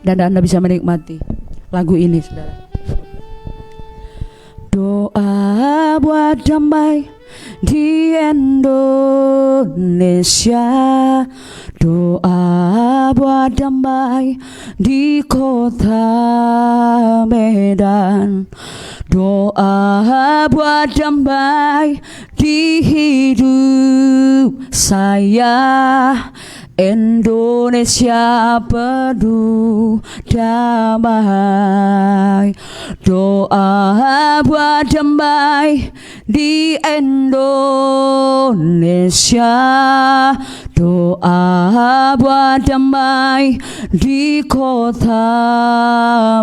dan Anda bisa menikmati lagu ini saudara. Doa buat damai di Indonesia, doa buat damai di kota Medan, doa buat damai di hidup saya. Indonesia penuh damai, doa buat damai di Indonesia, doa buat damai di kota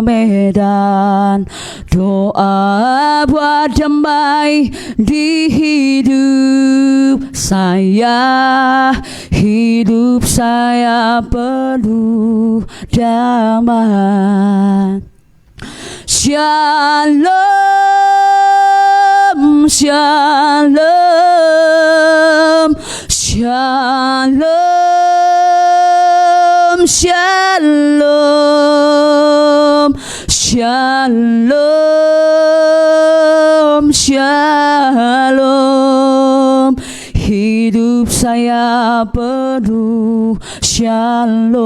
Medan, doa buat damai di hidup saya. Hidup saya penuh damai. Shalom, shalom, shalom, shalom, shalom, shalom. Hidup saya penuh shalom,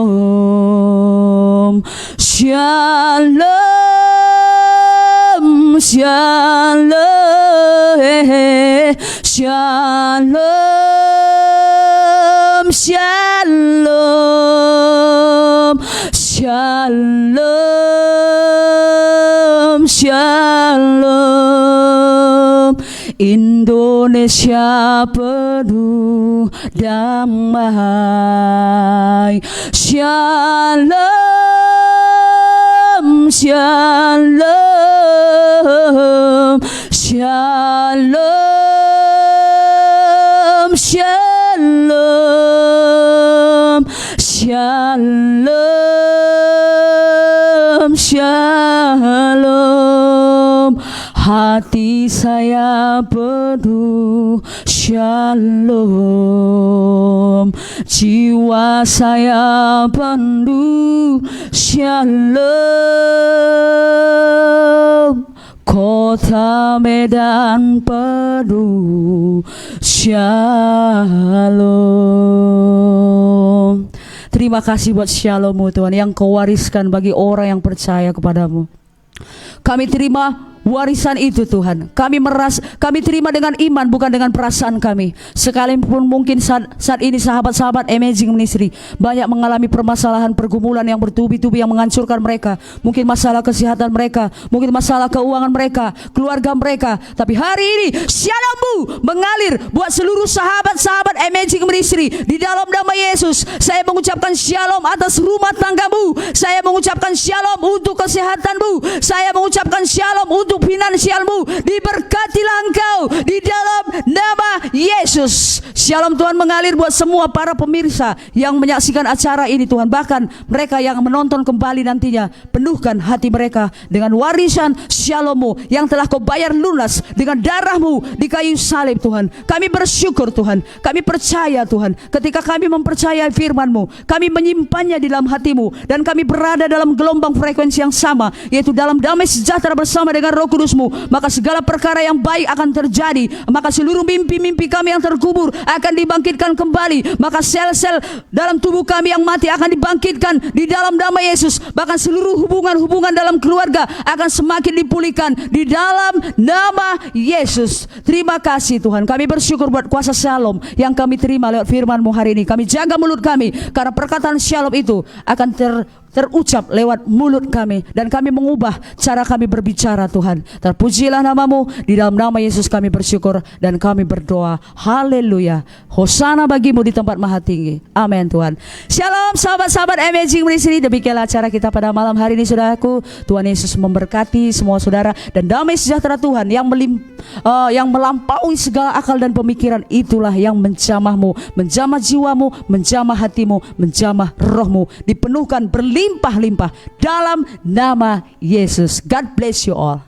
shalom, shalom, shalom, shalom, shalom, shalom. Indonesia penuh damai. Shalom, shalom, shalom, shalom, shalom, shalom. Hati saya penuh shalom, jiwa saya penuh shalom, kota Medan penuh shalom. Terima kasih buat shalom-Mu Tuhan yang Kau wariskan bagi orang yang percaya kepadamu. Kami terima warisan itu Tuhan. Kami terima dengan iman, bukan dengan perasaan kami. Sekalipun mungkin saat ini sahabat-sahabat Amazing Ministry banyak mengalami permasalahan, pergumulan yang bertubi-tubi yang menghancurkan mereka. Mungkin masalah kesehatan mereka, mungkin masalah keuangan mereka, keluarga mereka. Tapi hari ini Shalom-Mu mengalir buat seluruh sahabat-sahabat Amazing Ministry. Di dalam nama Yesus, saya mengucapkan shalom atas rumah tanggamu. Saya mengucapkan shalom untuk kesehatanmu. Saya mengucapkan shalom untuk finansialmu. Diberkatilah engkau di dalam nama Yesus. Shalom Tuhan mengalir buat semua para pemirsa yang menyaksikan acara ini Tuhan. Bahkan mereka yang menonton kembali nantinya, penuhkan hati mereka dengan warisan Shalom-Mu yang telah Kau bayar lunas dengan darah-Mu di kayu salib Tuhan. Kami bersyukur Tuhan. Kami percaya Tuhan, ketika kami mempercayai firman-Mu, kami menyimpannya di dalam hati-Mu, dan kami berada dalam gelombang frekuensi yang sama, yaitu dalam damai sejahtera bersama dengan Roh Kudus-Mu. Maka segala perkara yang baik akan terjadi. Maka seluruh mimpi-mimpi kami yang terkubur akan dibangkitkan kembali. Maka sel-sel dalam tubuh kami yang mati akan dibangkitkan di dalam nama Yesus. Bahkan seluruh hubungan-hubungan dalam keluarga akan semakin dipulihkan di dalam nama Yesus. Terima kasih Tuhan. Kami bersyukur buat kuasa shalom yang kami terima lewat firman-Mu hari ini. Kami jaga mulut kami, karena perkataan shalom itu akan terucap lewat mulut kami, dan kami mengubah cara kami berbicara Tuhan. Terpujilah nama-Mu. Di dalam nama Yesus kami bersyukur dan kami berdoa. Haleluya. Hosana bagimu di tempat maha tinggi. Amin Tuhan. Shalom sahabat-sahabat Amazing Ministry. Demikianlah acara kita pada malam hari ini saudaraku. Tuhan Yesus memberkati semua saudara, dan damai sejahtera Tuhan yang melampaui segala akal dan pemikiran, itulah yang menjamahmu, menjamah jiwamu, menjamah hatimu, menjamah rohmu, dipenuhkan berlimpah-limpah dalam nama Yesus. God bless you all.